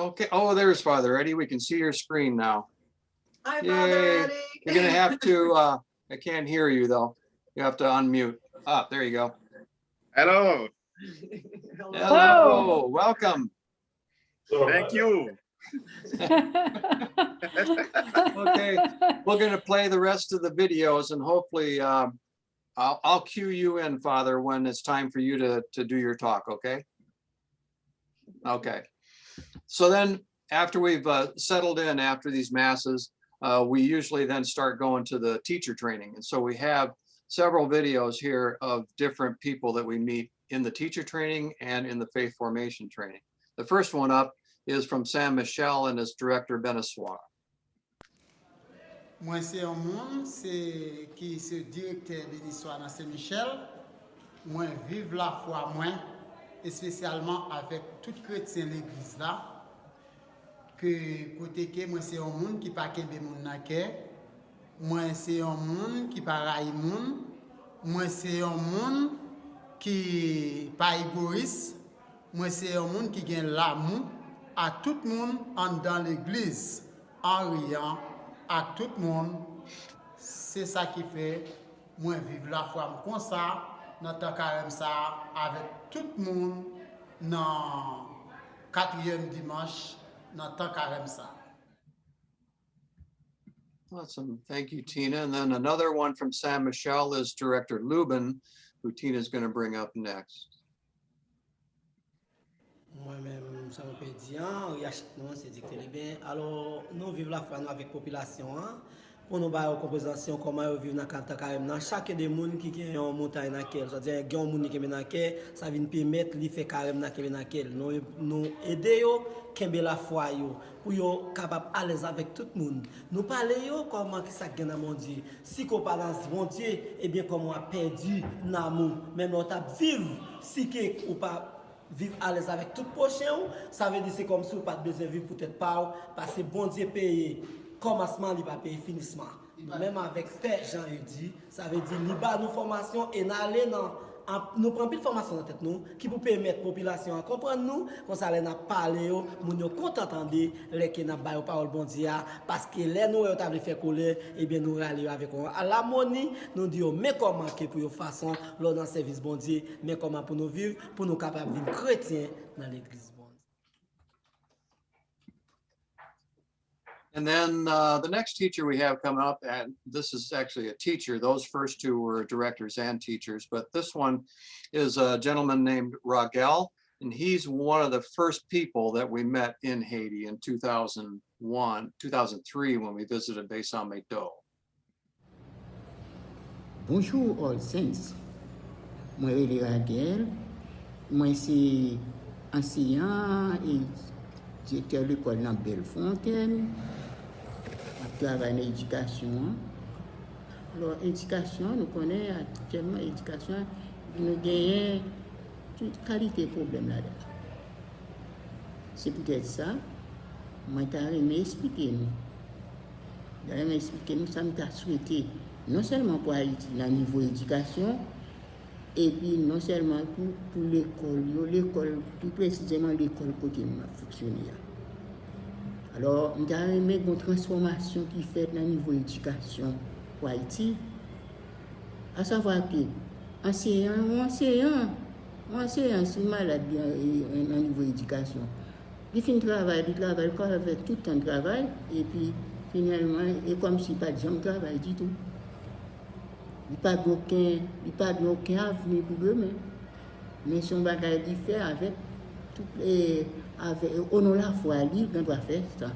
Okay. Oh, there's Father Eddie. We can see your screen now. Hi, Yay. Father Eddie. You're going to have to, I can't hear you though. You have to unmute. Ah, there you go. Hello. Hello. Welcome. Thank you. Okay. We're going to play the rest of the videos and hopefully I'll cue you in, Father, when it's time for you to do your talk. Okay. Okay. So then after we've settled in after these masses, we usually then start going to the teacher training. And so we have several videos here of different people that we meet in the teacher training and in the faith formation training. The first one up is from Saint Michel and his director Benessoir. Moi, c'est un monde qui est ce directeur de l'histoire dans Saint-Michel. Moi, vive la foi, moi, et spécialement avec tout chrétien de l'église là. Que côté que moi, c'est un monde qui pas kembe moun nan kè. Moi, c'est un monde qui pas raille moun. Moi, c'est un monde qui pas égoïste. Moi, c'est un monde qui gagne l'amour à tout le monde dans l'église, en riant à tout le monde. C'est ça qui fait moi vivre la foi comme ça, dans le carême ça, avec tout le monde dans le 4e dimanche, dans le carême ça. Awesome. Thank you, Tina. And then another one from Saint Michel is Director Lubin, who Tina is going to bring up next. Moi-même, ça me peut dire, c'est dit que bien. Alors, nous vivons la foi avec la population. Pour nous faire une compréhension comment ils vivent dans le carême. Dans chaque des gens qui ont une montagne dans laquelle, c'est-à-dire qu'il y a un monde qui est dans laquelle, ça vient permettre de faire carême dans laquelle. Nous aidons à la foi pour être capable à l'aise avec tout le monde. Nous parlons comment ça gagne dans mon Dieu. Si qu'on parle dans mon Dieu, eh bien comment on a perdu l'amour. Même on a vivre si qu'on pas vivre à l'aise avec tout prochain, ça veut dire c'est comme si vous pas besoin de vivre peut-être pas parce que bon Dieu paye commencement, il va payer finissement. Même avec Père Jean dit, ça veut dire il va nous formation et n'aller dans nous prenons plus de formation dans tête nous qui pour permettre la population à comprendre nous qu'on s'allait n'a parler nous content entendre les qui n'a pas parole bon Dieu parce que les nous on fait colère et bien nous aller avec à l'harmonie nous disons mais comment que pour façon lors dans service bon Dieu mais comment pour nous vivre pour nous capables de vivre chrétiens dans l'église. And then the next teacher we have coming up, and this is actually a teacher. Those first two were directors and teachers, but this one is a gentleman named Ragel, and he's one of the first people that we met in Haiti in 2003 when we visited Baie-Saint-Méteaux. Bonjour all saints. Moi c'est Ragel. Moi c'est enseignant et directeur de l'école dans Bellefontaine. Je travaille dans l'éducation. Alors, éducation, nous connaissons actuellement l'éducation, nous gagnons toute qualité de problème là-dedans. c'est peut-être ça. Moi, t'as aimé expliquer nous. T'as aimé expliquer nous, ça m't'a souhaité, non seulement pour Haïti, dans le niveau éducation, et puis non seulement pour l'école, plus précisément l'école côté m'a fonctionné. Alors, m't'a aimé une transformation qui fait dans le niveau éducation pour Haïti, à savoir que enseignant, c'est malade bien dans le niveau éducation. Il fait un travail, il fait tout le temps de travail, et puis finalement, et comme si pas de gens travail du tout. Il n'y a pas aucun avenir pour demain. Mais son bagage il fait avec on a la foi libre, on doit faire ça.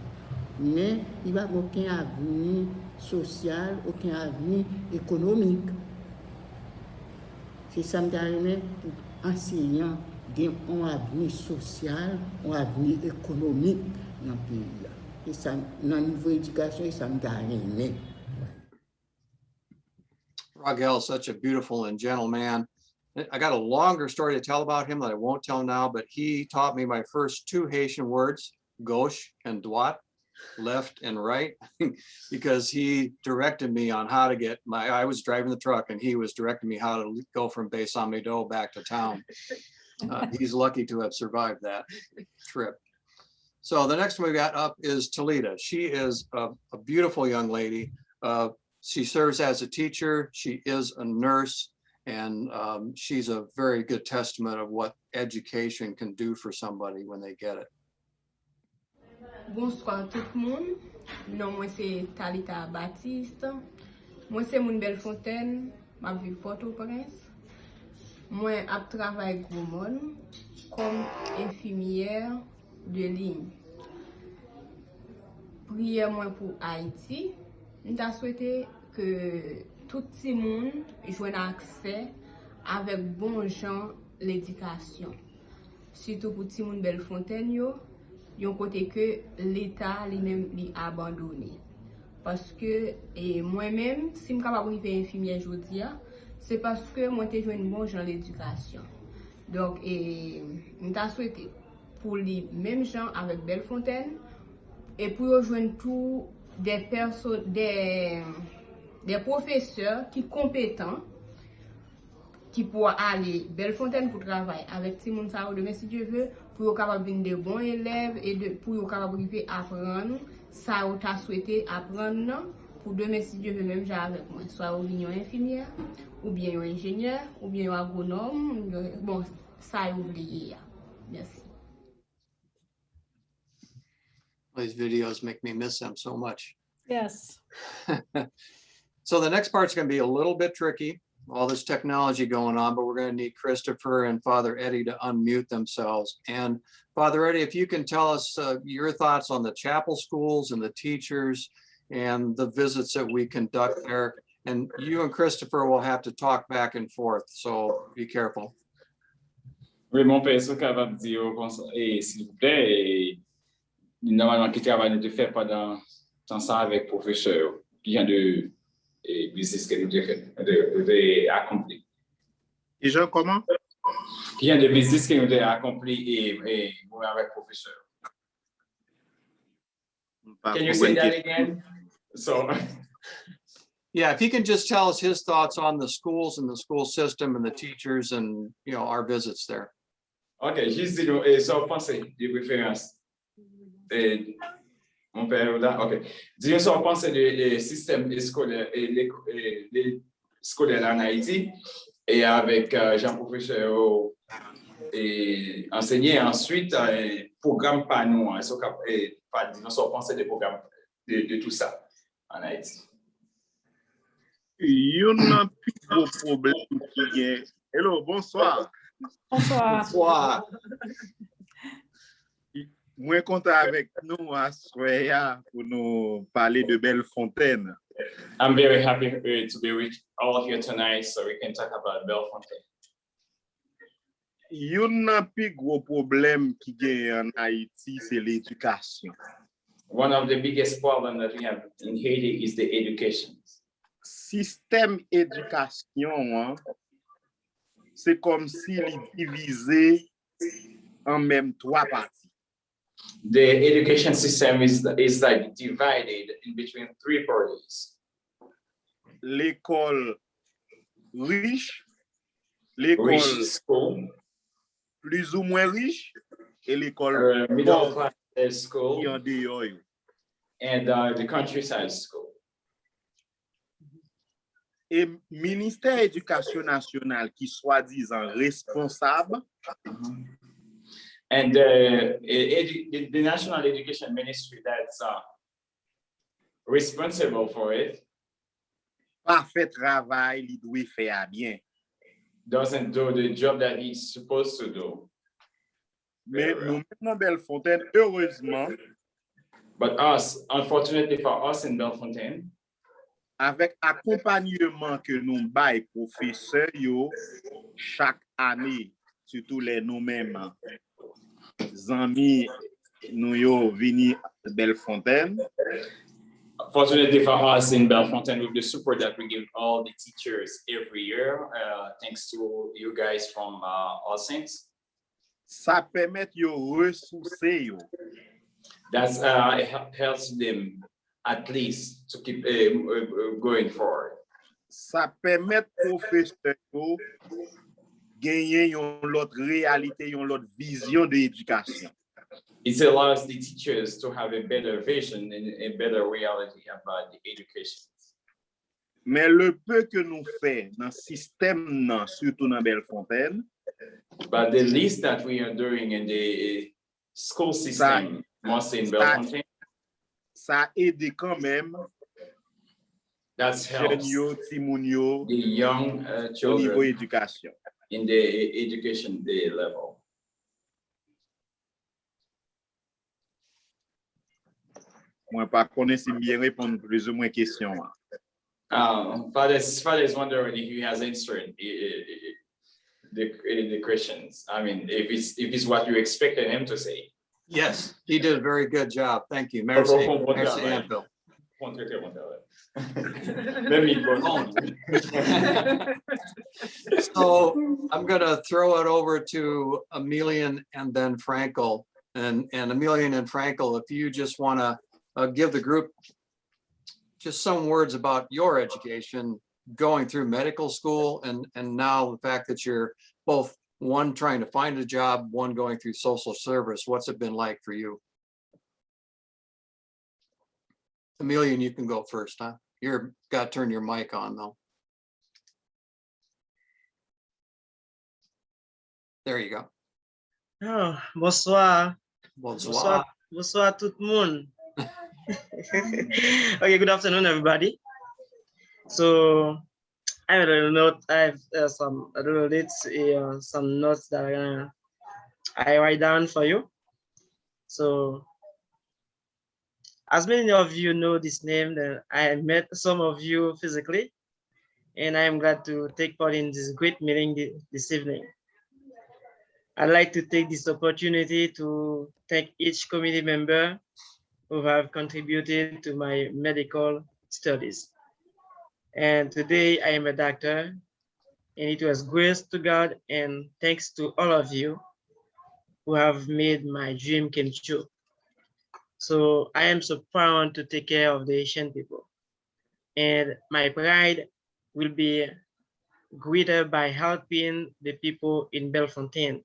Mais il n'y a aucun avenir social, aucun avenir économique. C'est ça que je pour enseignants un avenir social, un avenir économique dans le pays. Et ça, dans le niveau d'éducation, ça me aimé. Raguel is such a beautiful and gentle man. I got a longer story to tell about him that I won't tell now, but he taught me my first 2 Haitian words, gauche and droite, left and right, because he directed me on how to get I was driving the truck and he was directing me how to go from Baie-Saint-Médard back to town. He's lucky to have survived that trip. So the next one we got up is Talita. She is a beautiful young lady. She serves as a teacher. She is a nurse, and she's a very good testament of what education can do for somebody when they get it. Bonsoir tout le monde. Non, moi c'est Talita Baptiste. Moi c'est mon Bellefontaine. Ma vie Port-au-Prince. Moi je travaille Gromon comme infirmière de ligne. Prière moi pour Haïti. Nous avons souhaité que tout le monde ait accès avec bon gens l'éducation. Surtout pour tout le monde Bellefontaine, yon côté que l'État lui-même lui abandonné. Parce que moi-même, si je suis capable de faire infirmière aujourd'hui, c'est parce que moi j'ai joué une bonne gens l'éducation. Donc, nous avons souhaité pour les mêmes gens avec Bellefontaine et pour rejoindre tous des personnes, des professeurs qui sont compétents, qui pourra aller Bellefontaine pour travailler avec Timon Sao demain si Dieu veut, pour être capable de de bons élèves et pour être capable de apprendre ça ou t'as souhaité apprendre pour demain si Dieu veut même avec moi, soit ou bien infirmière, ou bien ingénieur, ou bien agronome, bon ça oublié. Merci. These videos make me miss them so much. Yes. So the next part's going to be a little bit tricky. All this technology going on, but we're going to need Christopher and Father Eddie to unmute themselves. And Father Eddie, if you can tell us your thoughts on the chapel schools and the teachers and the visits that we conduct there. And you and Christopher will have to talk back and forth, so be careful. Oui, mon père, est-ce capable de dire, s'il vous plaît, normalement, qui travaille de faire pendant ça avec professeur, qui vient de business que nous avons accompli. Et Jean, comment? Qui vient de business que nous avons accompli et avec professeur. Can you say that again? So, yeah, if he can just tell us his thoughts on the schools and the school system and the teachers and, you know, our visits there. OK, juste sur pensée de préférence. Mon père, là, OK. Disons sur pensée du système scolaire scolaire en Haïti et avec Jean-Professeur et enseigner ensuite programme par nous, disons sur pensée des programmes de tout ça en Haïti. Il y a un plus gros problème qui est. Hello, bonsoir. Bonsoir. Bonsoir. Moi, content avec nous à Soya pour nous parler de Bellefontaine. I'm very happy to be with all of you tonight so we can talk about Bellefontaine. Il y a un plus gros problème qui est en Haïti, c'est l'éducation. One of the biggest problems that we have in Haiti is the education. Système éducation, c'est comme s'il est divisé en même 3 parties. The education system is like divided in between three parties. L'école riche, Rich l'école school, plus ou moins riche, et l'école middle pauvre class qui school, en dehors yo. and the countryside school. Et ministère éducation nationale qui soi-disant responsable, And the National Education Ministry that's responsible for it pas fait travail, il doit faire bien. doesn't do the job that he's supposed to do. Mais Very nous, well. maintenant, Bellefontaine, heureusement, But us, unfortunately for us in Bellefontaine, avec accompagnement que nous bail professeurs yo chaque année, surtout les nous-mêmes amis nous yo vini Bellefontaine, fortunately for us in Bellefontaine, with the support that we give all the teachers every year, thanks to you guys from All Saints, ça permet yo ressourcer yo. that's it helps them at least to keep going forward. Ça permet professeurs yo gagner yon l'autre réalité, yon l'autre vision de l'éducation. It allows the teachers to have a better vision and a better reality about the education. Mais le peu que nous faisons dans le système, surtout dans Bellefontaine, But the least that we are doing in the school system, mostly in Bellefontaine, ça aide quand même that jeunes helps yo, timoun yo, the young au niveau children éducation. in the education day level. Moi, pas connaître si bien répondre plus ou moins question. Father's wondering if he has answered the questions. I mean, if it's what you expected him to say. Yes, he did a very good job. Thank you. Merci. Merci, Anvil. Let me go on. So I'm gonna throw it over to Emilian and then Frankel. And Emilian and Frankel, if you just wanna give the group just some words about your education going through medical school and now the fact that you're both one trying to find a job, one going through social service. What's it been like for you? Emilian, you can go first, huh? You're got to turn your mic on though. There you go. Oh, bonsoir. Bonsoir. Bonsoir tout le monde. Okay, good afternoon, everybody. So I have a note. I have some some notes that I write down for you. So, as many of you know this name, that I met some of you physically, and I am glad to take part in this great meeting this evening. I'd like to take this opportunity to thank each committee member who have contributed to my medical studies. And today I am a doctor, and it was grace to God and thanks to all of you who have made my dream come true. So I am so proud to take care of the Haitian people. And my pride will be greater by helping the people in Bellefontaine.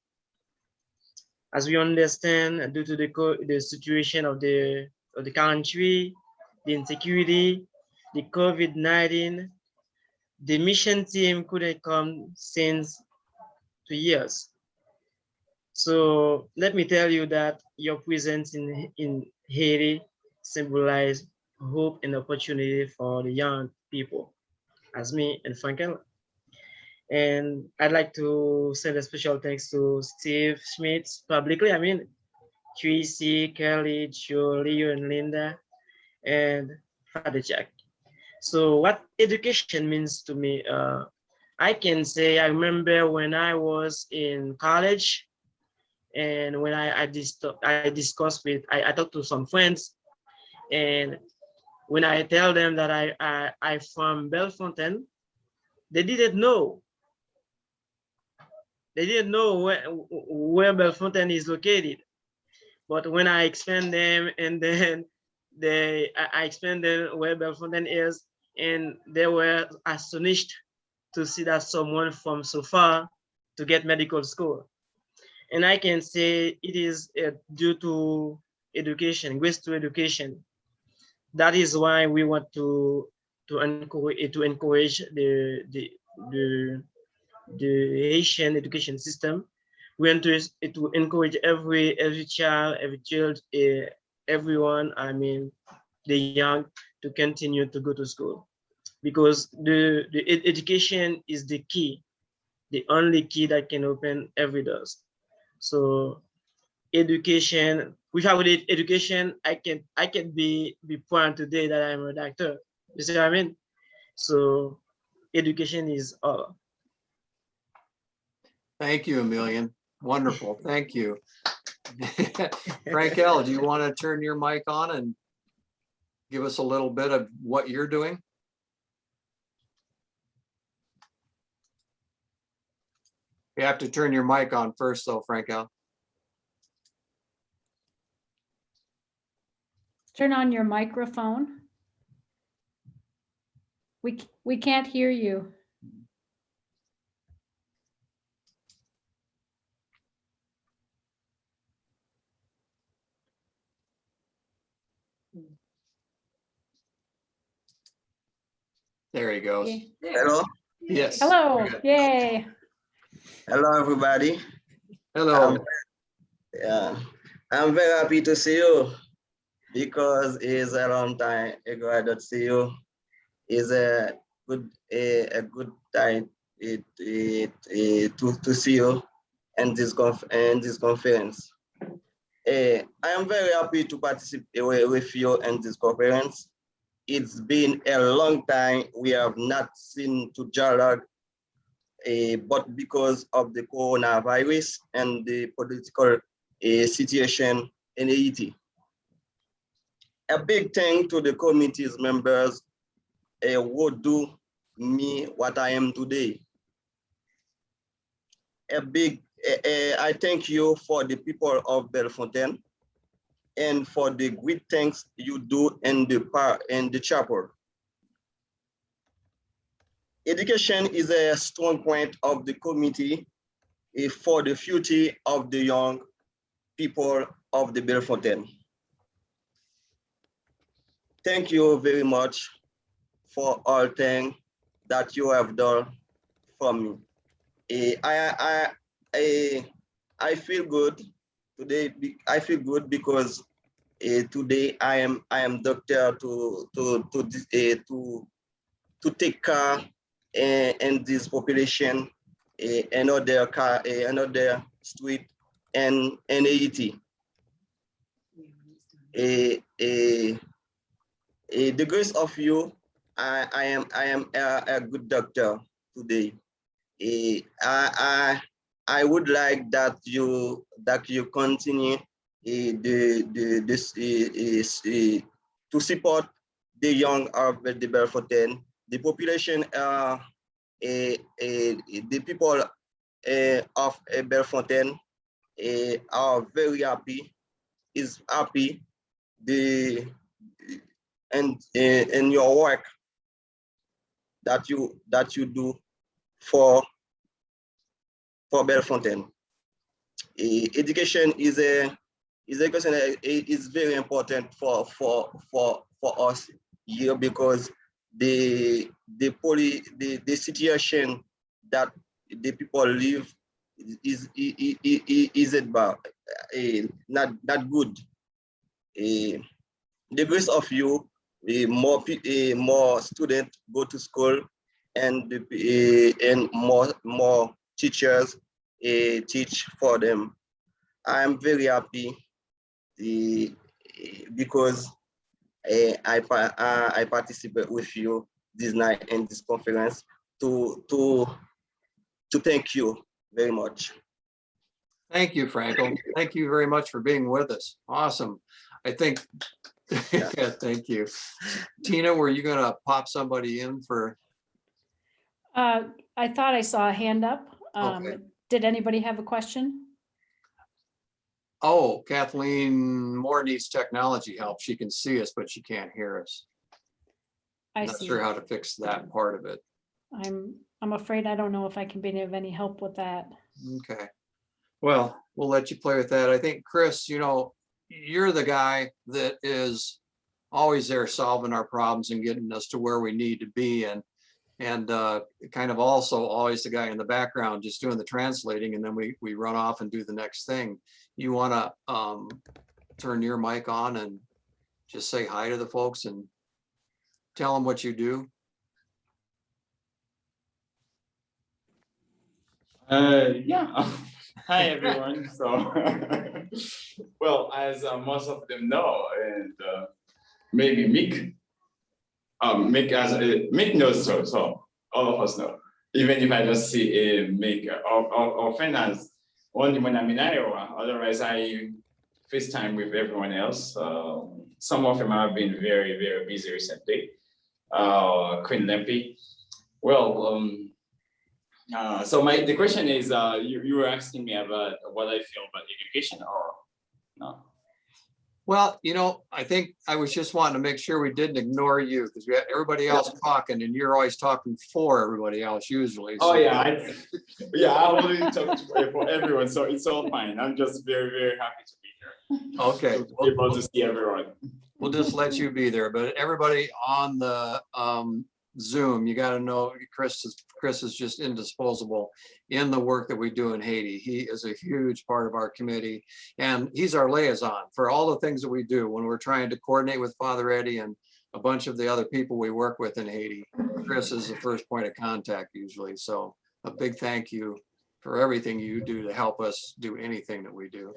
As we understand, due to the situation of the country, the insecurity, the COVID-19, the mission team couldn't come since 2 years. So let me tell you that your presence in Haiti symbolizes hope and opportunity for the young people, as me and Frankel. And I'd like to send a special thanks to Steve Schmidt publicly. I mean, Tracy, Kelly, Joe, Leo, and Linda, and Father Jack. So what education means to me, I can say I remember when I was in college, and when I discussed with, I talked to some friends, and when I tell them that I from Bellefontaine, they didn't know. They didn't know where Bellefontaine is located. But when I explain them, and then I explained them where Bellefontaine is, and they were astonished to see that someone from so far to get medical school. And I can say it is due to education, waste to education. That is why we want to encourage the Haitian education system. We want to encourage every child, everyone. I mean, the young to continue to go to school, because the education is the key, the only key that can open every doors. So education, without education, I can be proud today that I'm a doctor. You see what I mean? So education is all. Thank you, Emilian. Wonderful. Thank you. Frank L., do you want to turn your mic on and give us a little bit of what you're doing? You have to turn your mic on first, though, Frank L. Turn on your microphone. We can't hear you. There he goes. Okay. Hello. Yes. Hello, yay. Hello, everybody. Hello. I'm very happy to see you because it's a long time ago I don't see you. It's a good time to see you in this conference. I am very happy to participate with you in this conference. It's been a long time we have not seen to dialogue, but because of the coronavirus and the political situation in Haiti. A big thank to the committee's members who do me what I am today. I thank you for the people of Bellefontaine and for the great things you do in the chapel. Education is a strong point of the committee for the future of the young people of the Bellefontaine. Thank you very much for all things that you have done for me. I feel good today. I feel good because today I am doctor to take care in this population, another street and Haiti. The grace of you, I am a good doctor today. I would like that you continue to support the young of the Bellefontaine, the population, the people of Bellefontaine are very happy, is happy in your work that you do for Bellefontaine. Education is a question that is very important for us here, because the situation that the people live is not good. The grace of you, more students go to school, and more teachers teach for them. I am very happy because I participate with you this night in this conference to thank you very much. Thank you, Franco. Thank you very much for being with us. Awesome. I think, yeah, thank you. Tina, were you gonna pop somebody in for? I thought I saw a hand up. Okay. Did anybody have a question? Oh, Kathleen Moore needs technology help. She can see us, but she can't hear us. I Not see. sure how to fix that part of it. I'm afraid I don't know if I can be of any help with that. Okay. Well, we'll let you play with that. I think, Chris, you know, you're the guy that is always there solving our problems and getting us to where we need to be. And kind of also always the guy in the background just doing the translating, and then we run off and do the next thing. You want to turn your mic on and just say hi to the folks and tell them what you do? Yeah. Hi, everyone. So, well, as most of them know, and maybe Mick, Mick knows so all of us know. Even if I just see Mick, our friend has only when I'm in Iowa. Otherwise, I FaceTime with everyone else. Some of them have been very, very busy recently. Queen Lempy. Well, so the question is, you were asking me about what I feel about education, or no? Well, you know, I think I was just wanting to make sure we didn't ignore you, because we had everybody else talking and you're always talking for everybody else usually. Oh so- yeah, I only talk for everyone, so it's all fine. I'm just very, very happy to be here. Okay. To be able to see everyone. We'll just let you be there, but everybody on the Zoom, you got to know Chris is just indisposable in the work that we do in Haiti. He is a huge part of our committee, and he's our liaison for all the things that we do when we're trying to coordinate with Father Eddie and a bunch of the other people we work with in Haiti. Chris is the first point of contact usually. So a big thank you for everything you do to help us do anything that we do.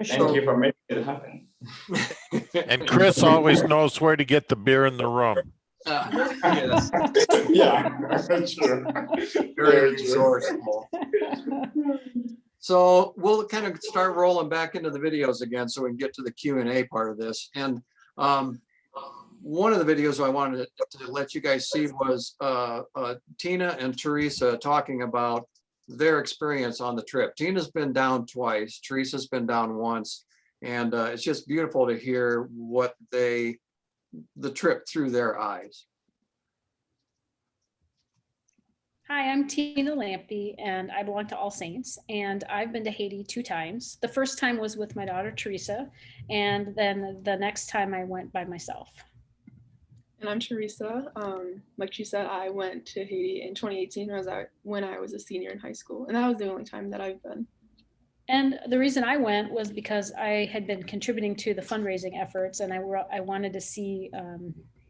Thank you for making it happen. And Chris always knows where to get the beer in the room. Yes. Yeah, true. Very resourceful. So we'll kind of start rolling back into the videos again so we can get to the Q&A part of this. And one of the videos I wanted to let you guys see was Tina and Teresa talking about their experience on the trip. Tina's been down twice, Teresa's been down once, and it's just beautiful to hear what the trip through their eyes. Hi, I'm Tina Lampy, and I belong to All Saints, and I've been to Haiti 2 times. The first time was with my daughter, Teresa, and then the next time I went by myself. And I'm Teresa. Like she said, I went to Haiti in 2018 when I was a senior in high school, and that was the only time that I've been. And the reason I went was because I had been contributing to the fundraising efforts, and I wanted to see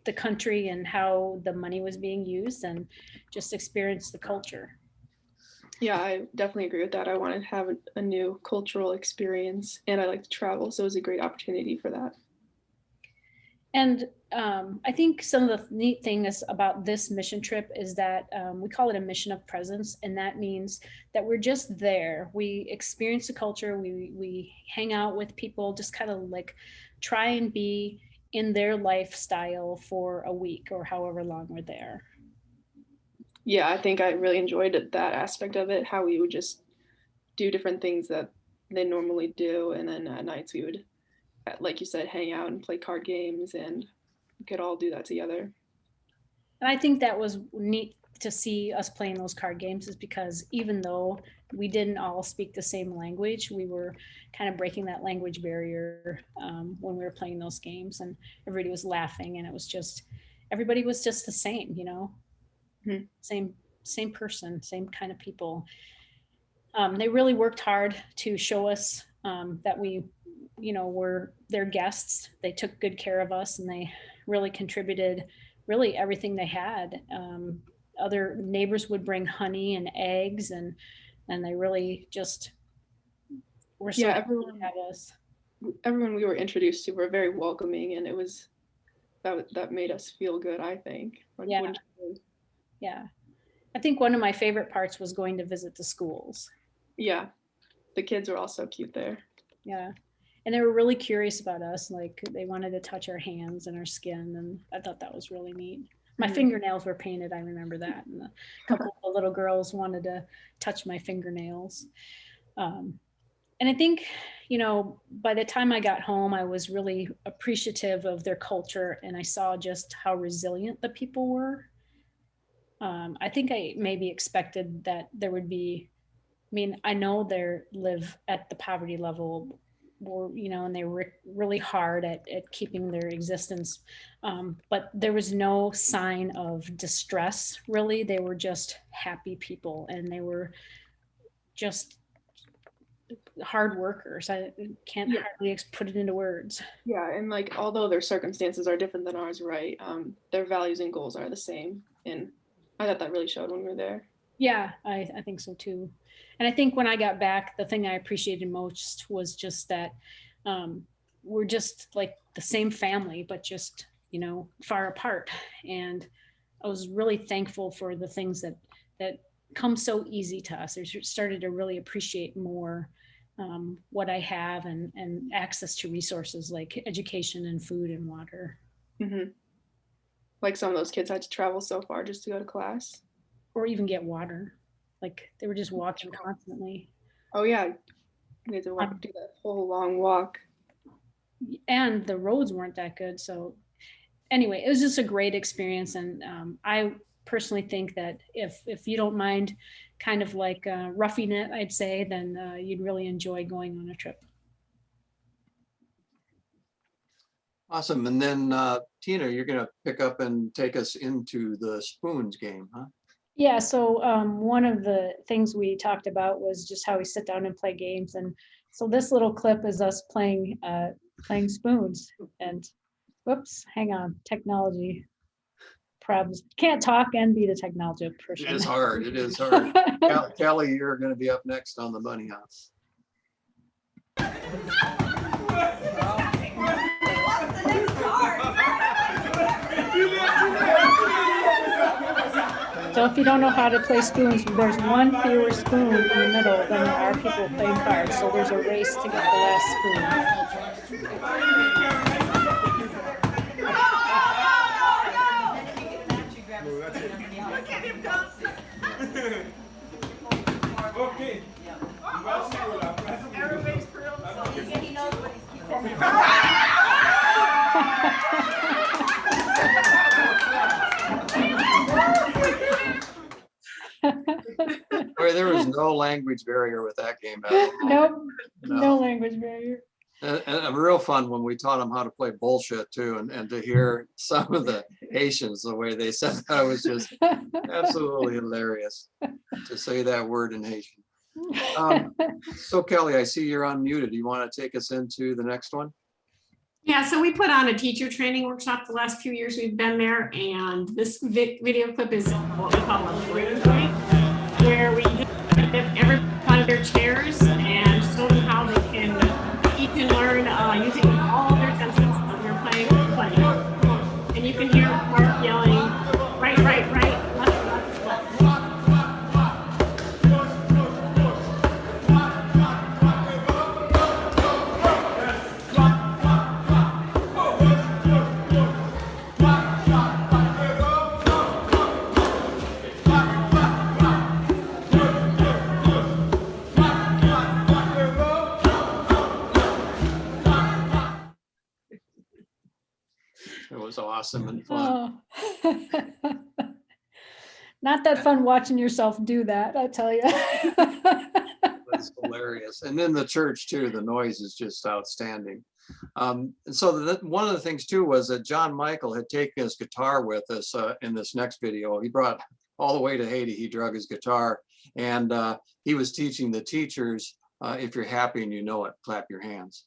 the country and how the money was being used and just experience the culture. Yeah, I definitely agree with that. I wanted to have a new cultural experience, and I like to travel, so it was a great opportunity for that. And I think some of the neat things about this mission trip is that we call it a mission of presence. And that means that we're just there. We experience the culture. We hang out with people, just kind of like try and be in their lifestyle for a week or however long we're there. Yeah, I think I really enjoyed that aspect of it, how we would just do different things that they normally do. And then at nights we would, like you said, hang out and play card games, and we could all do that together. And I think that was neat to see us playing those card games, is because even though we didn't all speak the same language, we were kind of breaking that language barrier when we were playing those games, and everybody was laughing, and it was just, everybody was just the same, you know, same person, same kind of people. They really worked hard to show us that we, you know, were their guests. They took good care of us, and they really contributed really everything they had. Other neighbors would bring honey and eggs, and they really just were so happy to have us. Everyone we were introduced to were very welcoming, and it was that made us feel good, I think. Yeah. I think one of my favorite parts was going to visit the schools. Yeah, the kids were all so cute there. Yeah. And they were really curious about us. Like, they wanted to touch our hands and our skin. And I thought that was really neat. My fingernails were painted. I remember that. And a couple of the little girls wanted to touch my fingernails. And I think, you know, by the time I got home, I was really appreciative of their culture, and I saw just how resilient the people were. I think I maybe expected that there would be, I mean, I know they live at the poverty level, or, you know, and they were really hard at keeping their existence. But there was no sign of distress, really. They were just happy people, and they were just hard workers. I can't hardly put it into words. Yeah, and like although their circumstances are different than ours, right? Their values and goals are the same, and I thought that really showed when we were there. Yeah, I think so too. And I think when I got back, the thing I appreciated most was just that we're just like the same family, but just, you know, far apart. And I was really thankful for the things that come so easy to us. I started to really appreciate more what I have and access to resources like education and food and water. Mm-hmm. Like some of those kids had to travel so far just to go to class. Or even get water. Like they were just walking constantly. Oh yeah, we had to do that whole long walk. And the roads weren't that good. So anyway, it was just a great experience. And I personally think that if you don't mind kind of like roughing it, I'd say, then you'd really enjoy going on a trip. Awesome. And then Tina, you're going to pick up and take us into the spoons game, huh? Yeah, so one of the things we talked about was just how we sit down and play games. And so this little clip is us playing spoons. And whoops, hang on, technology problems. Can't talk and be the technology person. It is hard. It is hard. Kelly, you're going to be up next on the bunny house. So if you don't know how to play spoons, there's one fewer spoon in the middle than there are people playing cards. So there's a race to get the last spoon. Okay. Everybody's thrilled. He knows what he's keeping. There was no language barrier with that game. Nope, no language barrier. And real fun when we taught them how to play bullshit too, and to hear some of the Haitians, the way they said that was just absolutely hilarious to say that word in Haitian. So Kelly, I see you're unmuted. You want to take us into the next one? Yeah, so we put on a teacher training workshop the last few years we've been there, and this video clip is what we call a breaking point, where we just get everybody out of their chairs and show them how they can teach and learn using all their senses. So we're playing. And you can hear Mark yelling, right, left, left. It was awesome and fun. Oh. Not that fun watching yourself do that, I tell you. That's hilarious. And in the church too, the noise is just outstanding. And so one of the things too was that John Michael had taken his guitar with us in this next video. He brought all the way to Haiti, he drug his guitar, and he was teaching the teachers, if you're happy and you know it, clap your hands.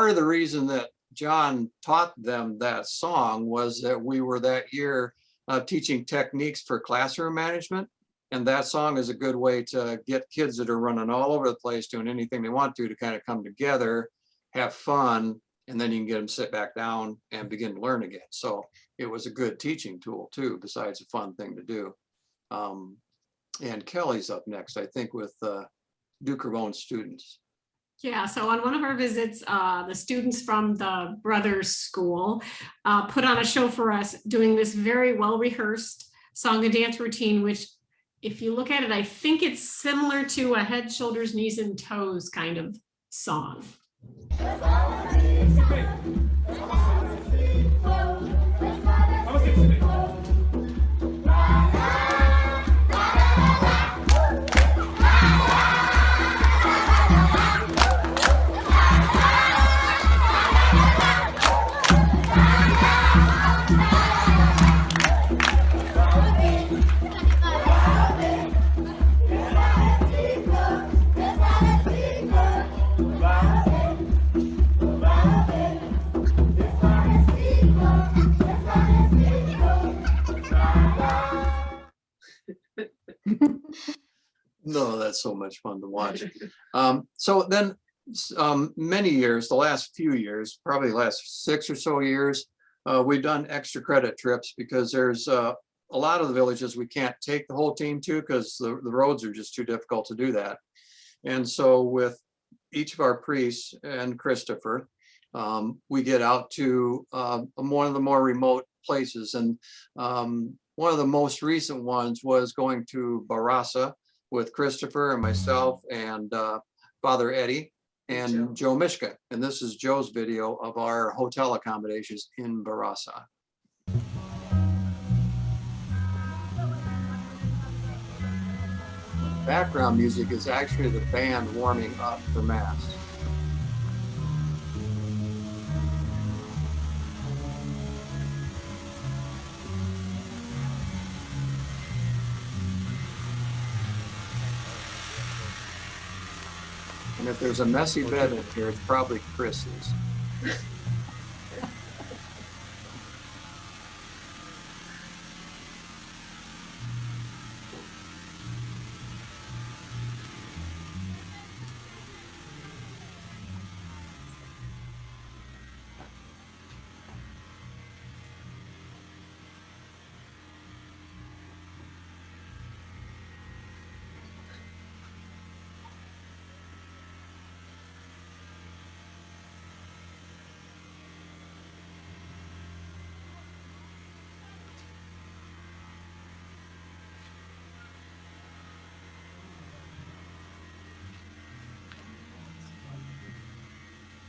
part of the reason that John taught them that song was that we were that year teaching techniques for classroom management. And that song is a good way to get kids that are running all over the place doing anything they want to kind of come together, have fun, and then you can get them sit back down and begin to learn again. So it was a good teaching tool too, besides a fun thing to do. And Kelly's up next, I think, with Duke Ramon students. Yeah, so on one of our visits, the students from the Brothers School put on a show for us doing this very well-rehearsed song and dance routine, which if you look at it, I think it's similar to a head, shoulders, knees, and toes kind of song. No, that's so much fun to watch. So then many years, the last few years, probably the last 6 or so years, we've done extra credit trips because there's a lot of the villages we can't take the whole team to because the roads are just too difficult to do that. And so with each of our priests and Christopher, we get out to one of the more remote places. And one of the most recent ones was going to Barasa with Christopher and myself and Father Eddie and Joe Mishka. And this is Joe's video of our hotel accommodations in Barasa. Background music is actually the band warming up for Mass. And if there's a messy bed in here, it's probably Chris's.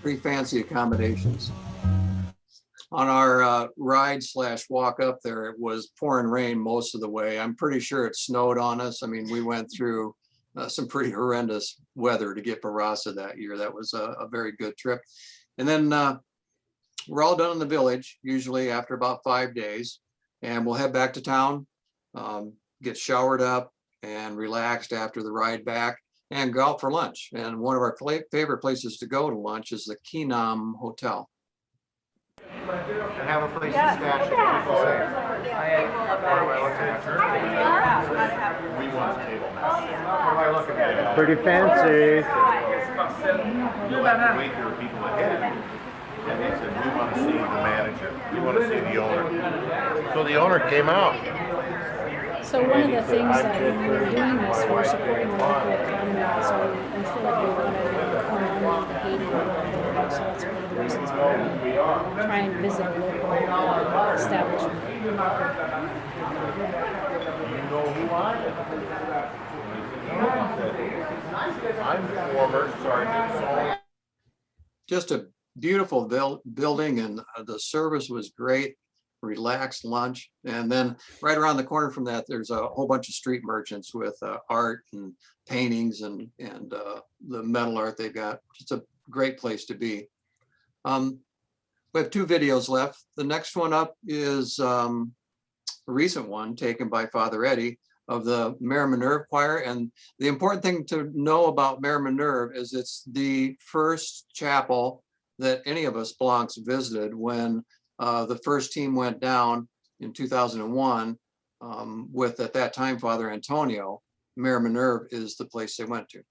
Pretty fancy accommodations. On our ride/walk up there, it was pouring rain most of the way. I'm pretty sure it snowed on us. I mean, we went through some pretty horrendous weather to get Barasa that year. That was a very good trip. And then we're all done in the village, usually after about 5 days, and we'll head back to town, get showered up and relaxed after the ride back, and go out for lunch. And one of our favorite places to go to lunch is the Kinam Hotel. And have a place to stash it. People say, what am I looking at? We want a table now. What am I looking at? Pretty fancy. You'll have to wait, there are people ahead. And they said, we want to see the manager. We want to see the owner. So the owner came out. So one of the things that when we were doing this, we're supporting the local economy, so we feel like we want to come on the Haiti world. So that's one of the reasons we try and visit a local establishment. You know who I am? I'm former Sergeant Saul. Just a beautiful building, and the service was great. Relaxed lunch, and then right around the corner from that there's a whole bunch of street merchants with art and paintings and the metal art they've got. It's a great place to be. We have 2 videos left. The next one up is a recent one taken by Father Eddie of the Mère Minerve Choir. And the important thing to know about Mère Minerve is it's the first chapel that any of us Blancs visited when the first team went down in 2001 with, at that time, Father Antonio. Mare Minerve is the place they went to.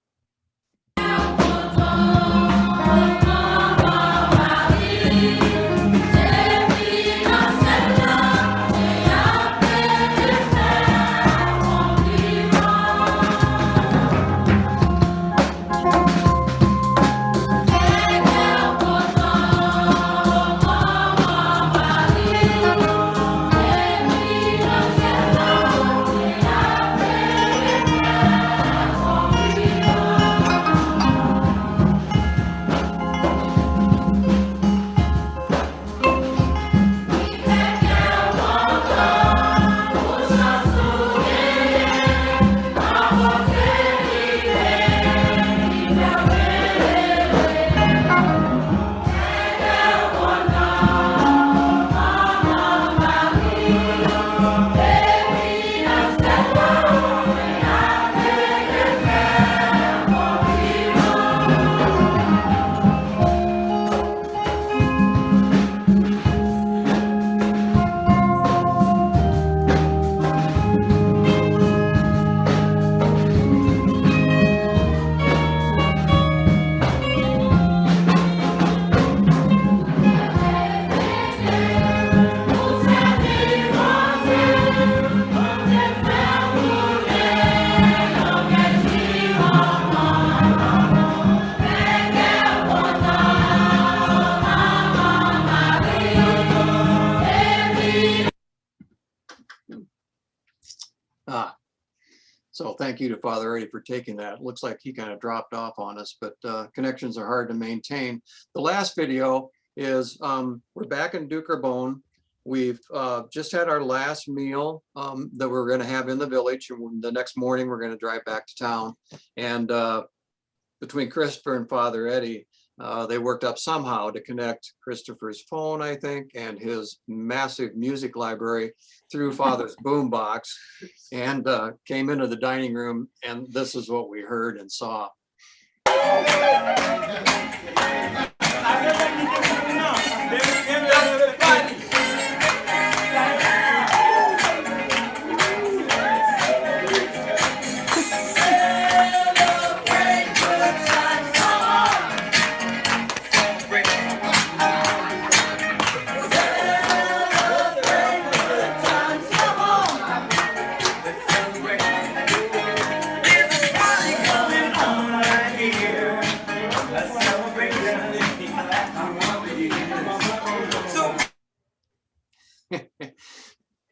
So thank you to Father Eddie for taking that. It looks like he kind of dropped off on us, but connections are hard to maintain. The last video is we're back in Dukerbone. We've just had our last meal that we're going to have in the village. And the next morning, we're going to drive back to town. And between Christopher and Father Eddie, they worked up somehow to connect Christopher's phone, I think, and his massive music library through Father's boombox, and came into the dining room, and this is what we heard and saw.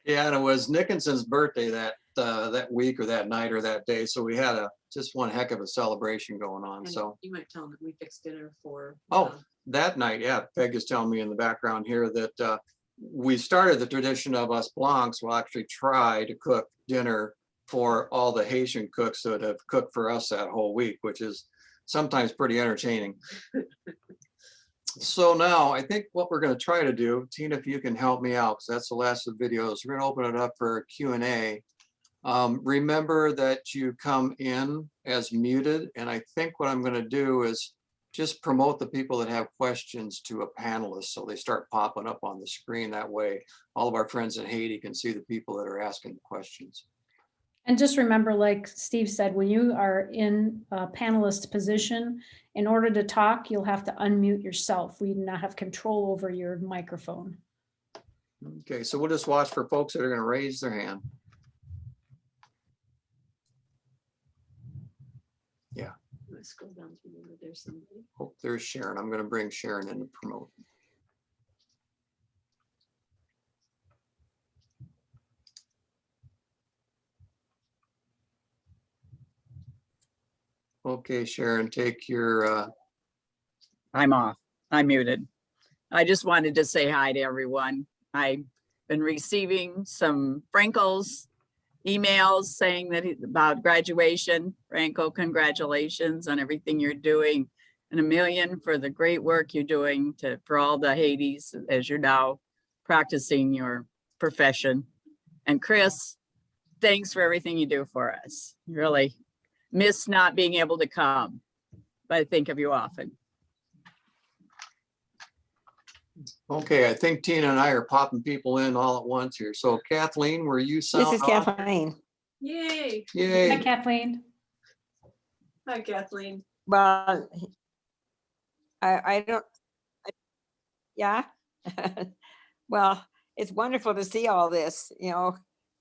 Yeah, and it was Nickinson's birthday that week or that night or that day, so we had just one heck of a celebration going on. And so you might tell them that we fixed dinner for. That night, yeah, Peg is telling me in the background here that we started the tradition of us Blancs will actually try to cook dinner for all the Haitian cooks that have cooked for us that whole week, which is sometimes pretty entertaining. So now I think what we're going to try to do, Tina, if you can help me out, because that's the last of the videos, we're going to open it up for Q&A. Remember that you come in as muted, and I think what I'm going to do is just promote the people that have questions to a panelist so they start popping up on the screen. That way all of our friends in Haiti can see the people that are asking the questions. And just remember, like Steve said, when you are in a panelist position, in order to talk, you'll have to unmute yourself. We do not have control over your microphone. Okay, so we'll just watch for folks that are going to raise their hand. Yeah. Let's scroll down to remember there's somebody. Oh, there's Sharon. I'm going to bring Sharon in to promote. Okay, Sharon, take your. I'm off. I'm muted. I just wanted to say hi to everyone. I've been receiving some Franco's emails saying that about graduation. Franco, congratulations on everything you're doing, and a million for the great work you're doing for all the Haitis as you're now practicing your profession. And Chris, thanks for everything you do for us. Really miss not being able to come, but I think of you often. Okay, I think Tina and I are popping people in all at once here. So Kathleen, were you This sound is off? Kathleen. Yay. Hi, Yay. Kathleen. Hi, Kathleen. Well, I don't, yeah. Well, it's wonderful to see all this, you know,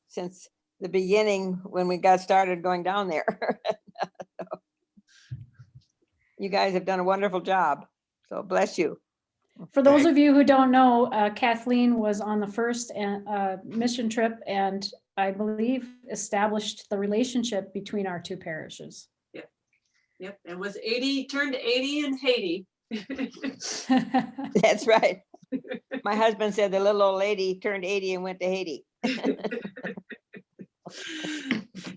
since the beginning when we got started going down there. You guys have done a wonderful job. So bless you. For those of you who don't know, Kathleen was on the first mission trip and I believe established the relationship between our two parishes. Yep, and was 80, turned 80 in Haiti. That's right. My husband said the little old lady turned 80 and went to Haiti.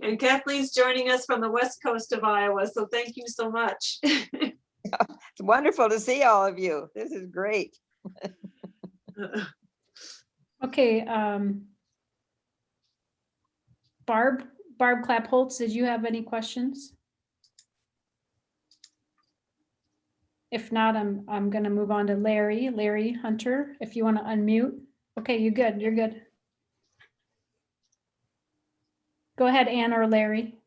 And Kathleen's joining us from the west coast of Iowa, so thank you so much. It's wonderful to see all of you. This is great. Okay, Barb Clapholtz, did you have any questions? If not, I'm gonna move on to Larry Hunter, if you want to unmute. Okay, you're good. Go ahead, Ann or Larry.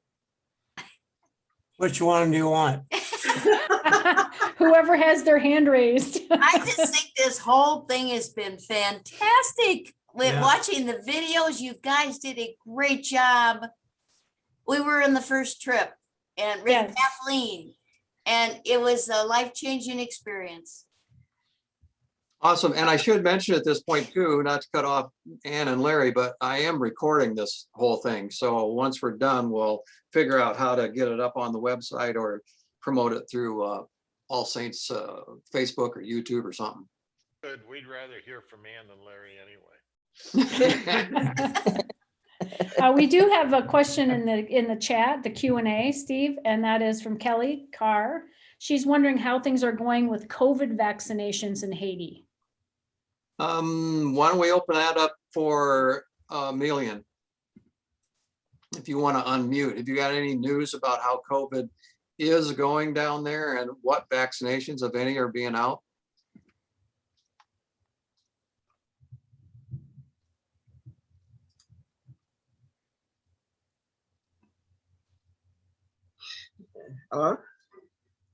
Which one do you want? Whoever has their hand raised. I just think this whole thing has been fantastic. With Yeah. watching the videos, you guys did a great job. We were in the first trip and with Yes. Kathleen, and it was a life-changing experience. Awesome. And I should mention at this point too, not to cut off Ann and Larry, but I am recording this whole thing. So once we're done, we'll figure out how to get it up on the website or promote it through All Saints Facebook or YouTube or something. Good. We'd rather hear from Ann than Larry anyway. We do have a question in the chat, the Q&A, Steve, and that is from Kelly Carr. She's wondering how things are going with COVID vaccinations in Haiti. Why don't we open that up for Million? If you want to unmute, if you got any news about how COVID is going down there and what vaccinations, if any, are being out? Hello?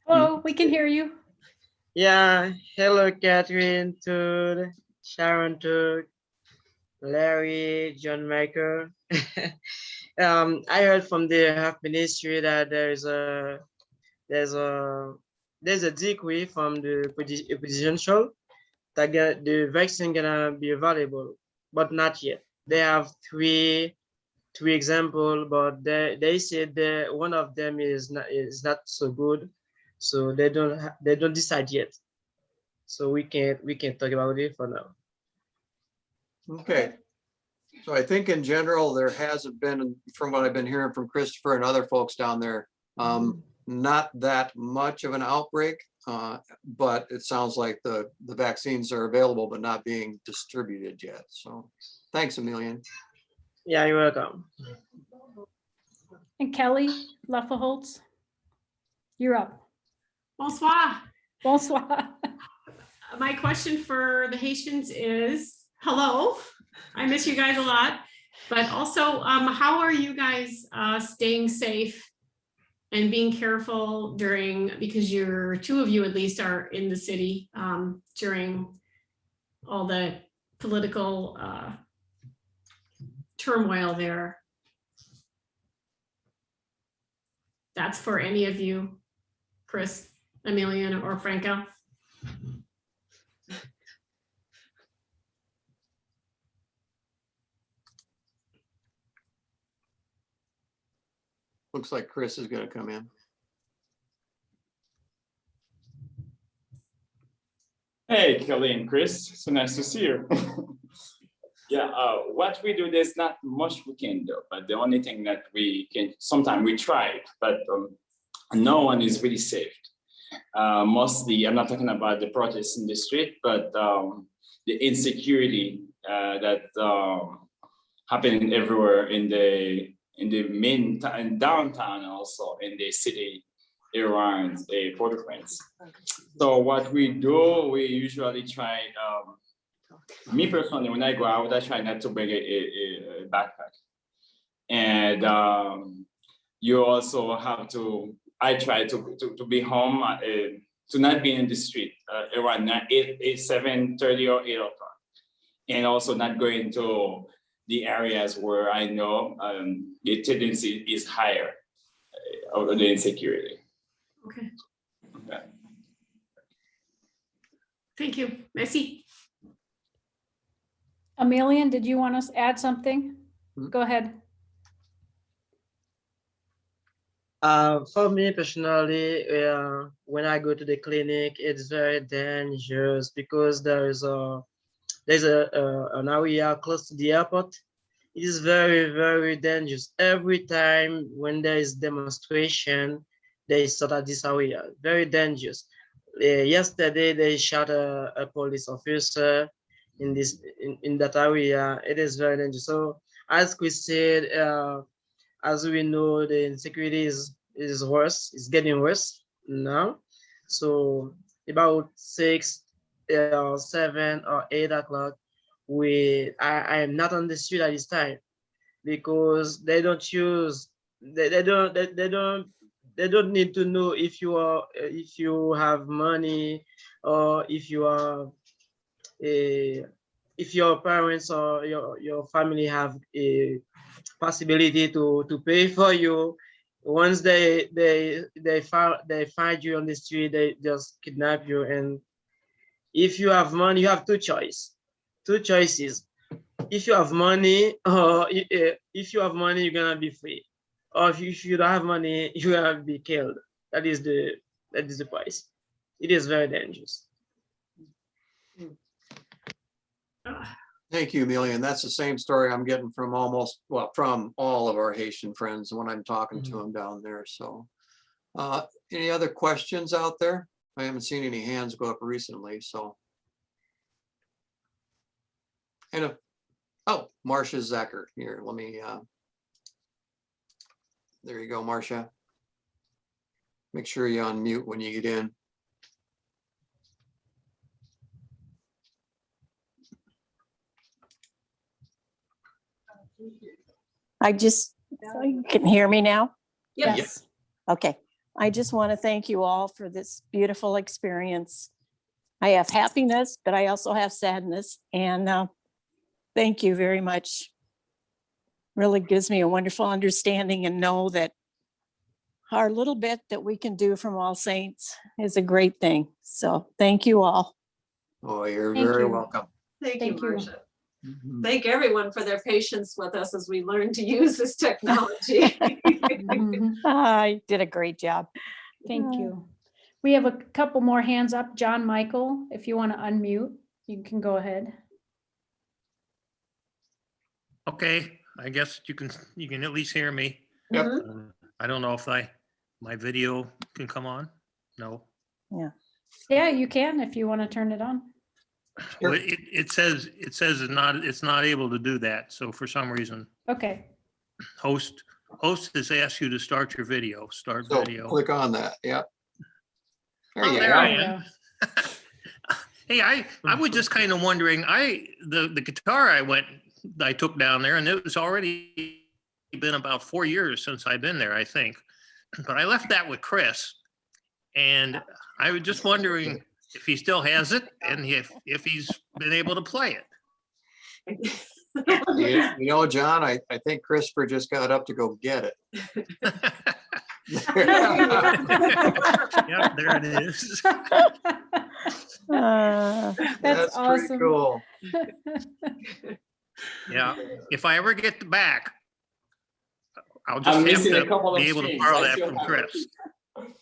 Hello, we can hear you. Yeah, hello, Catherine, Todd, Sharon, Todd, Larry, John Michael. I heard from the health ministry that there's a decree from the presidential that the vaccine gonna be available, but not yet. They have three examples, but they said that one of them is not so good, so they don't decide yet. So we can't talk about it for now. Okay. So I think in general, there hasn't been, from what I've been hearing from Christopher and other folks down there, not that much of an outbreak, but it sounds like the vaccines are available, but not being distributed yet. So thanks, Emilian. Yeah, you're welcome. And Kelly Leffelholtz, you're up. Bonsoir. Bonsoir. My question for the Haitians is, hello, I miss you guys a lot, but also how are you guys staying safe and being careful because two of you at least are in the city during all the political turmoil there? That's for any of you, Chris, Emilian, or Franco. Looks like Chris is going to come in. Hey, Kelly and Chris, so nice to see you. Yeah, what we do, there's not much we can do, but the only thing that we can, sometimes we try it, but no one is really saved. Mostly, I'm not talking about the protests in the street, but the insecurity that happening everywhere in the main downtown, also in the city around Port-au-Prince. So what we do, we usually try Me personally, when I go out, I try not to bring a backpack. And you also have to, I try to be home, to not be in the street around 7:30 or 8 o'clock. And also not going to the areas where I know the tendency is higher of the insecurity. Okay, Okay. thank you. Messi? Emilian, did you want to add something? Go ahead. For me personally, when I go to the clinic, it's very dangerous because there's an area close to the airport. It is very, very dangerous. Every time when there is demonstration, they start at this area. Very dangerous. Yesterday they shot a police officer in that area. It is very dangerous. So as Chris said, as we know, the insecurity is worse. It's getting worse now. So about 6, 7 or 8 o'clock, I am not on the street at this time because they don't need to know if you have money or if your parents or your family have a possibility to pay for you. Once they find you on the street, they just kidnap you. And if you have money, you have two choices. If you have money, or if you have money, you're gonna be free. Or if you don't have money, you're gonna be killed. That is the price. It is very dangerous. Thank you, Emilian. That's the same story I'm getting from from all of our Haitian friends when I'm talking to them down there. So any other questions out there? I haven't seen any hands go up recently, so. And oh, Marcia Zacher here. Let me, there you go, Marcia. Make sure you unmute when you get in. You can hear me now? Yes. Okay. I just want to thank you all for this beautiful experience. I have happiness, but I also have sadness. And thank you very much. Really gives me a wonderful understanding and know that our little bit that we can do from All Saints is a great thing. So thank you all. Oh, you're Thank very you. welcome. Thank you, Marcia. Mhm. Thank everyone for their patience with us as we learn to use this technology. I did a great job. Thank you. We have a couple more hands up. John Michael, if you want to unmute, you can go ahead. Okay, I guess you can at least hear me. Yep. I don't know if my video can come on. No. Yeah, you can if you want to turn it on. Well, it says it's not able to do that. So for some reason, Okay. host has asked you to start your video. Start So video. click on that. Yep. There you There go. I am. Hey, I was just kind of wondering. The guitar I took down there, and it was already been about 4 years since I've been there, I think. But I left that with Chris, and I was just wondering if he still has it and if he's been able to play it. You know, John, I think Christopher just got up to go get it. Yep, there it is. That's awesome. Pretty cool. Yeah, if I ever get back, I'll just I'm have missing a to couple of be able to strings. borrow I that still from have Chris.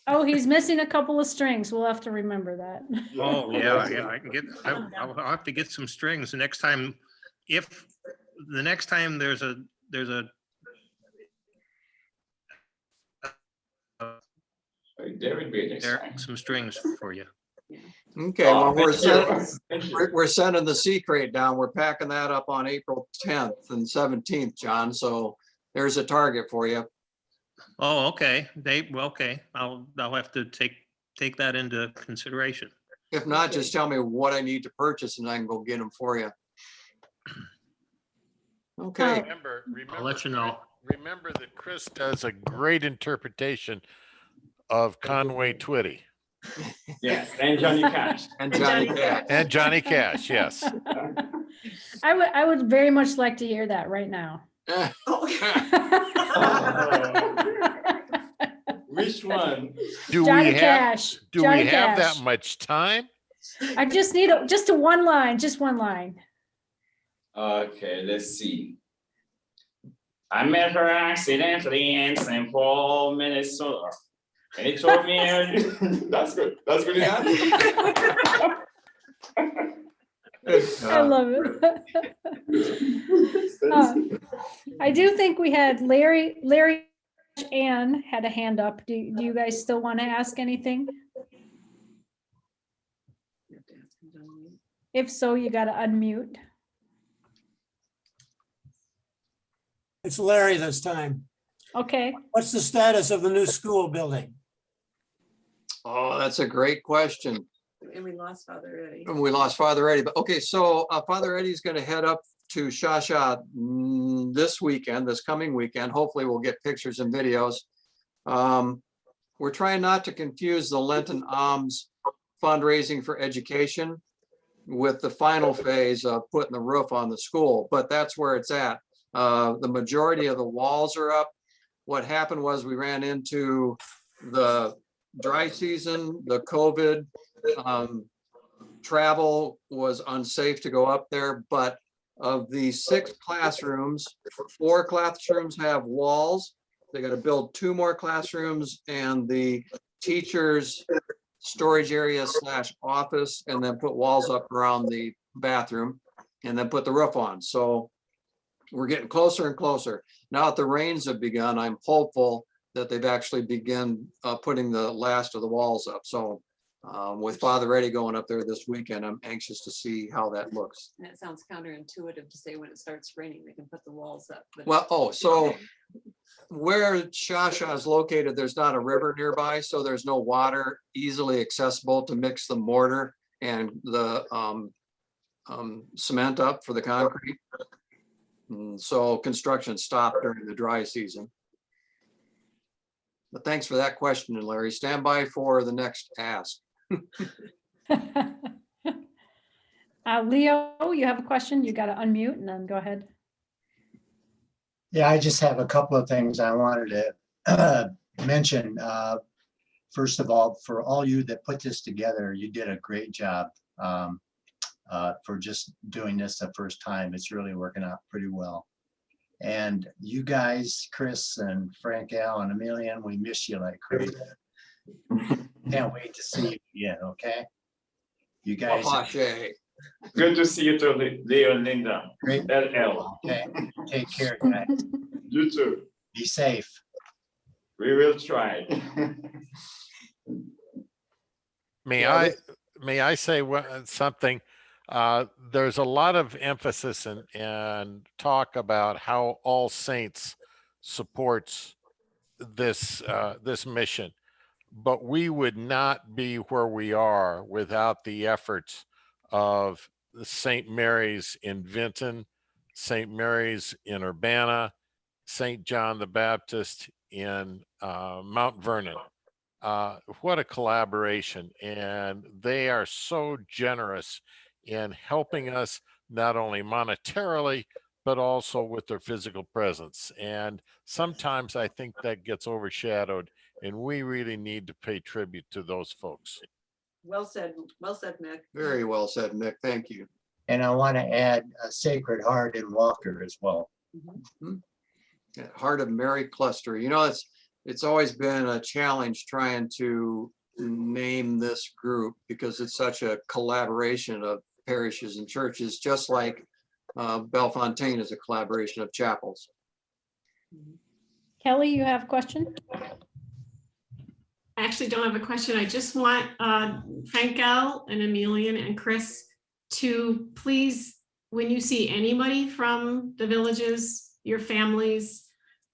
Oh, he's missing a couple of strings. We'll have to remember that. Oh, yeah, I can get, I'll have to get some strings the next time. If the next time there's a There would be there are some strings for you. Okay, well, we're sending the C crate down. We're packing that up on April 10th and 17th, John. So there's a target for you. Oh, okay. Okay. I'll have to take that into consideration. If not, just tell me what I need to purchase and I can go get them for you. Okay. Remember, I'll let you know. remember that Chris does a great interpretation of Conway Twitty. Yes, and Johnny Cash. And Johnny Cash. And Johnny Cash, yes. I would very much like to hear that right now. Which one? Do Johnny we have, Cash. do Johnny we have Cash. that much time? I just need just a one line, just one line. Okay, let's see. I met her accidentally in St. Paul, Minnesota. And it told me, that's good. That's good enough. I love it. I do think we had Larry Ann had a hand up. Do you guys still want to ask anything? If so, you got to unmute. It's Larry this time. Okay. What's the status of the new school building? Oh, that's a great question. And we lost Father Eddie. And we lost Father Eddie, but okay, so Father Eddie's going to head up to Shasha this weekend, this coming weekend. Hopefully we'll get pictures and videos. We're trying not to confuse the Lenten Alms fundraising for education with the final phase of putting the roof on the school, but that's where it's at. The majority of the walls are up. What happened was we ran into the dry season, the COVID, travel was unsafe to go up there, but of the 6 classrooms, 4 classrooms have walls. They got to build 2 more classrooms and the teachers' storage area / office, and then put walls up around the bathroom and then put the roof on. So we're getting closer and closer. Now that the rains have begun, I'm hopeful that they've actually begun putting the last of the walls up. So with Father Eddie going up there this weekend, I'm anxious to see how that looks. And it sounds counterintuitive to say when it starts raining, they can put the walls up. But Well, so where Shasha is located, there's not a river nearby, so there's no water easily accessible to mix the mortar and the cement up for the concrete. And so construction stopped during the dry season. But thanks for that question, Larry. Stand by for the next ask. Leo, you have a question? You got to unmute and then go ahead. Yeah, I just have a couple of things I wanted to mention. First of all, for all you that put this together, you did a great job for just doing this the first time. It's really working out pretty well. And you guys, Chris and Frank Al and Emilian, we miss you like crazy. Can't wait to see you again, okay? You guys. Good to see you too, Leo and Linda. Great. LL. Okay, take care, guys. You too. Be safe. We will try. May I say something? There's a lot of emphasis and talk about how All Saints supports this mission, but we would not be where we are without the efforts of the St. Mary's in Vinton, St. Mary's in Urbana, St. John the Baptist in Mount Vernon. What a collaboration. And they are so generous in helping us not only monetarily, but also with their physical presence. And sometimes I think that gets overshadowed, and we really need to pay tribute to those folks. well said, Mick. Very well said, Mick. Thank you. And I want to add a Sacred Heart in Walker as well. Heart of Mary cluster. You know, it's always been a challenge trying to name this group because it's such a collaboration of parishes and churches, just like Bellefontaine is a collaboration of chapels. Kelly, you have a question? I actually don't have a question. I just want Frankel and Emilian and Chris to please, when you see anybody from the villages, your families,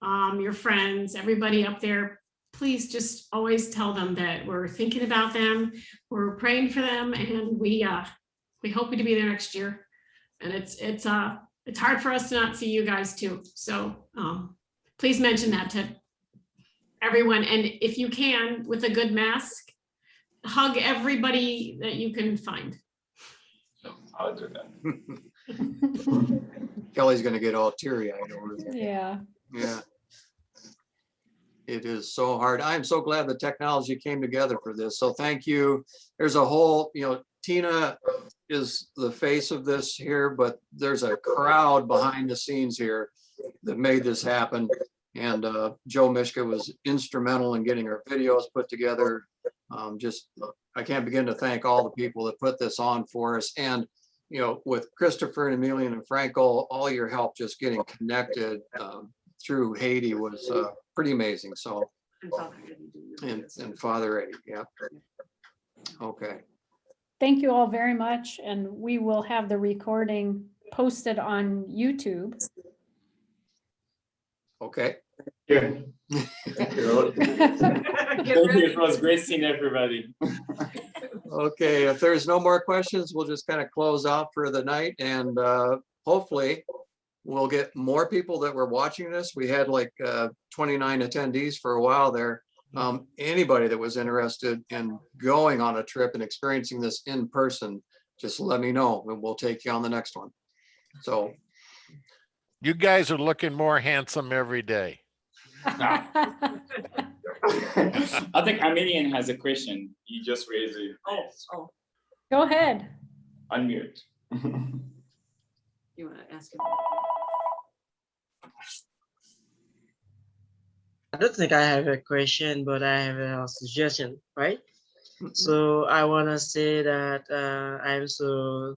your friends, everybody up there, please just always tell them that we're thinking about them, we're praying for them, and we hope to be there next year. And it's hard for us to not see you guys too. So please mention that to everyone. And if you can, with a good mask, hug everybody that you can find. I'll do that. Kelly's gonna get all teary-eyed over there. Yeah. Yeah. It is so hard. I am so glad the technology came together for this. So thank you. There's a whole, Tina is the face of this here, but there's a crowd behind the scenes here that made this happen. And Joe Mishka was instrumental in getting our videos put together. I can't begin to thank all the people that put this on for us. And, with Christopher and Emilian and Franco, all your help just getting connected through Haiti was pretty amazing. So, and Father Eddie, yeah. Okay. Thank you all very much. And we will have the recording posted on YouTube. Okay. Yeah. Thank you. It was great seeing everybody. Okay, if there's no more questions, we'll just kind of close out for the night, and hopefully we'll get more people that were watching this. We had like 29 attendees for a while there. Anybody that was interested in going on a trip and experiencing this in person, just let me know and we'll take you on the next one. So you guys are looking more handsome every day. I think Emilian has a question. He just raised it. Oh. Go ahead. Unmute. You want to ask him? I don't think I have a question, but I have a suggestion, right? So I want to say that I'm so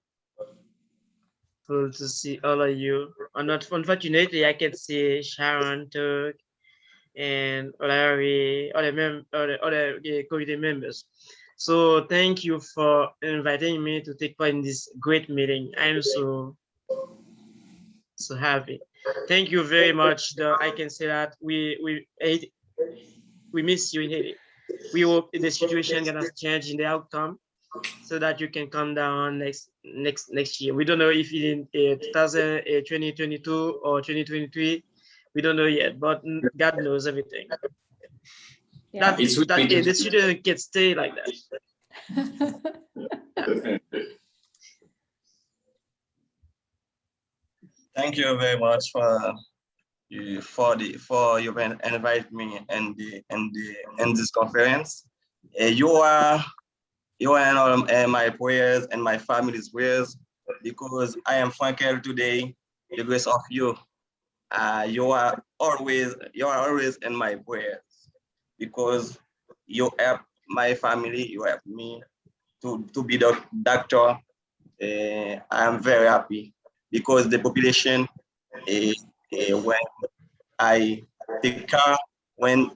full to see all of you. Unfortunately, I can see Sharon, Turk, and other committee members. So thank you for inviting me to take part in this great meeting. I'm so happy. Thank you very much. I can say that we miss you in Haiti. We hope the situation gonna change in the outcome so that you can come down next year. We don't know if in 2022 or 2023. We don't know yet, but God knows everything. Yeah. The student can stay like that. Thank you very much for you invite me in this conference. You are in all my prayers and my family's prayers, because I am Frankel today. The grace of you. You are always in my prayers, because you help my family, you help me to be the doctor. I am very happy, because the population, when I take care, when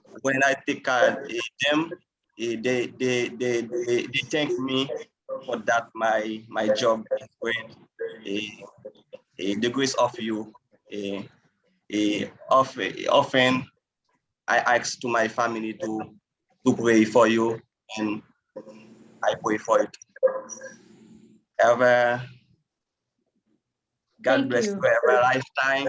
I take care of them, they thank me for that. My job is great. The grace of you. Often I ask to my family to pray for you, and I pray for it. God bless you every lifetime.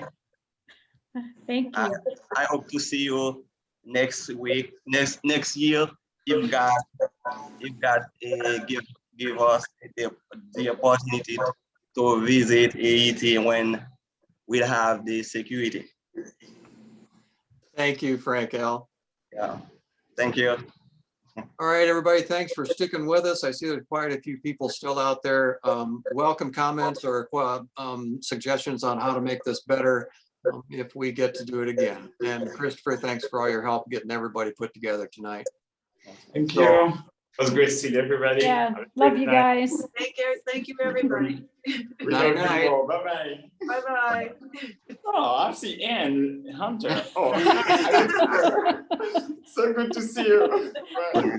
Thank you. I hope to see you next week, next year, if God give us the opportunity to visit Haiti when we have the security. thank you, Frankel. Yeah, thank you. All right, everybody, thanks for sticking with us. I see there's quite a few people still out there. Welcome comments or suggestions on how to make this better if we get to do it again. And Christopher, thanks for all your help getting everybody put together tonight. Thank you. It was great to see everybody. Yeah, love you guys. Take care. Thank you, everybody. Night, night. Bye-bye. Bye-bye. Oh, I see Ann Hunter. Oh, so good to see you. Bye.